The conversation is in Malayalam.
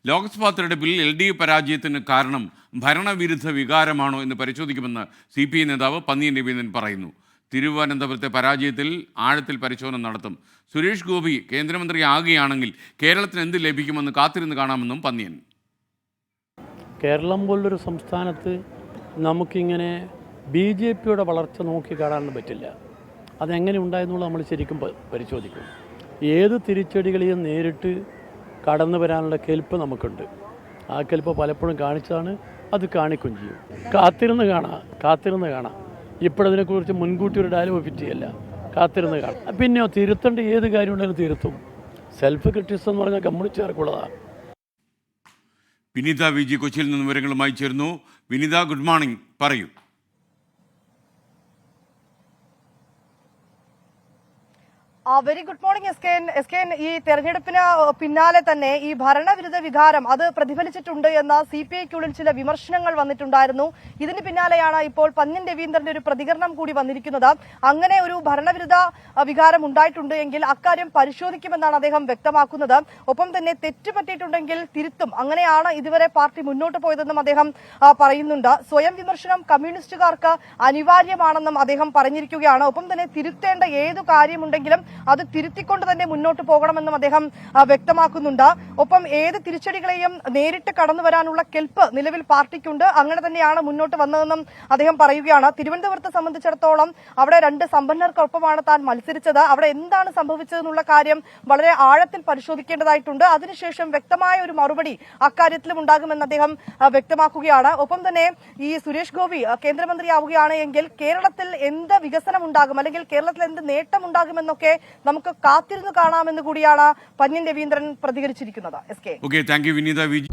ലോക്സഭാ തെരഞ്ഞെടുപ്പിൽ LDF പരാജയത്തിന് കാരണം ഭരണവിരുദ്ധ വികാരമാണോ എന്ന് പരിശോധിക്കുമെന്ന് CPI നേതാവ് പന്നിയൻ രവീന്ദ്രൻ പറയുന്നു. തിരുവനന്തപുരത്തെ പരാജയത്തിൽ ആഴത്തിൽ പരിശോധന നടത്തും. സുരേഷ് ഗോപി കേന്ദ്രമന്ത്രി ആകുകയാണെങ്കിൽ കേരളത്തിന് എന്ത് ലഭിക്കുമെന്ന് കാത്തിരുന്ന് കാണാമെന്നും പന്നിയൻ. കേരളം പോലൊരു സംസ്ഥാനത്ത് നമുക്കിങ്ങനെ BJPയുടെ വളർച്ച നോക്കി കാണാൻ പറ്റില്ല. അതെങ്ങനെ ഉണ്ടായെന്നുള്ള നമ്മൾ ശരിക്കും പരിശോധിക്കും. ഏത് തിരിച്ചടികളെയും നേരിട്ട് കടന്നു വരാനുള്ള കെൽപ്പ് നമുക്കുണ്ട്. ആ കെൽപ്പ് പലപ്പോഴും കാണിച്ചതാണ്, അത് കാണിക്കുകയും ചെയ്യും. കാത്തിരുന്ന് കാണാം. ഇപ്പോഴതിനെക്കുറിച്ച് മുൻകൂട്ടി ഒരു ഡയലോഗ് പറ്റിയല്ല, കാത്തിരുന്ന് കാണാം. പിന്നെയോ തിരുത്തേണ്ട ഏത് കാര്യം ഉണ്ടെങ്കിലും തിരുത്തും. സെൽഫ് ക്രിറ്റിസം എന്ന് പറഞ്ഞാൽ കമ്മ്യൂണിസ്റ്റുകാർക്കുള്ളതാണ്. വിനീത VG കൊച്ചിയിൽ നിന്ന് വിവരങ്ങളുമായി ചേർന്നു. വിനീത, ഗുഡ് മോർണിംഗ്, പറയൂ. Very good morning S K. ഈ തെരഞ്ഞെടുപ്പിന് പിന്നാലെ തന്നെ ഈ ഭരണവിരുദ്ധ വികാരം അത് പ്രതിഫലിച്ചിട്ടുണ്ട് എന്ന CPIക്കുള്ളിൽ ചില വിമർശനങ്ങൾ വന്നിട്ടുണ്ടായിരുന്നു. ഇതിന് പിന്നാലെയാണ് ഇപ്പോൾ പന്നിയൻ രവീന്ദ്രന്റെ ഒരു പ്രതികരണം കൂടി വന്നിരിക്കുന്നത്. അങ്ങനെ ഒരു ഭരണവിരുദ്ധ വികാരം ഉണ്ടായിട്ടുണ്ട് എങ്കിൽ അക്കാര്യം പരിശോധിക്കുമെന്നാണ് അദ്ദേഹം വ്യക്തമാക്കുന്നത്. ഒപ്പം തന്നെ തെറ്റുപറ്റിയിട്ടുണ്ടെങ്കിൽ തിരുത്തും. അങ്ങനെയാണ് ഇതുവരെ പാർട്ടി മുന്നോട്ട് പോയതെന്നും അദ്ദേഹം പറയുന്നുണ്ട്. സ്വയം വിമർശനം കമ്മ്യൂണിസ്റ്റുകാർക്ക് അനിവാര്യമാണെന്നും അദ്ദേഹം പറഞ്ഞിരിക്കുകയാണ്. ഒപ്പം തന്നെ തിരുത്തേണ്ട ഏതു കാര്യമുണ്ടെങ്കിലും അത് തിരുത്തിക്കൊണ്ട് തന്നെ മുന്നോട്ട് പോകണമെന്നും അദ്ദേഹം വ്യക്തമാക്കുന്നുണ്ട്. ഒപ്പം ഏത് തിരിച്ചടികളെയും നേരിട്ട് കടന്നു വരാനുള്ള കെൽപ്പ് നിലവിൽ പാർട്ടിക്കുണ്ട്. അങ്ങനെ തന്നെയാണ് മുന്നോട്ട് വന്നതെന്നും അദ്ദേഹം പറയുകയാണ്. തിരുവനന്തപുരത്തെ സംബന്ധിച്ചിടത്തോളം അവിടെ 2 സമ്പന്നർക്കൊപ്പമാണ് താൻ മത്സരിച്ചത്. അവിടെ എന്താണ് സംഭവിച്ചതെന്നുള്ള കാര്യം വളരെ ആഴത്തിൽ പരിശോധിക്കേണ്ടതായിട്ടുണ്ട്. അതിനുശേഷം വ്യക്തമായ ഒരു മറുപടി അക്കാര്യത്തിലും ഉണ്ടാകുമെന്ന് അദ്ദേഹം വ്യക്തമാക്കുകയാണ്. ഒപ്പം തന്നെ ഈ സുരേഷ് ഗോപി കേന്ദ്രമന്ത്രിയാവുകയാണ് എങ്കിൽ കേരളത്തിൽ എന്ത് വികസനം ഉണ്ടാകും, അല്ലെങ്കിൽ കേരളത്തിൽ എന്ത് നേട്ടം ഉണ്ടാകുമെന്നൊക്കെ നമുക്ക് കാത്തിരുന്ന് കാണാമെന്ന് കൂടിയാണ് പന്നിയൻ രവീന്ദ്രൻ പ്രതികരിച്ചിരിക്കുന്നത്. Okay, thank you Vineetha VG.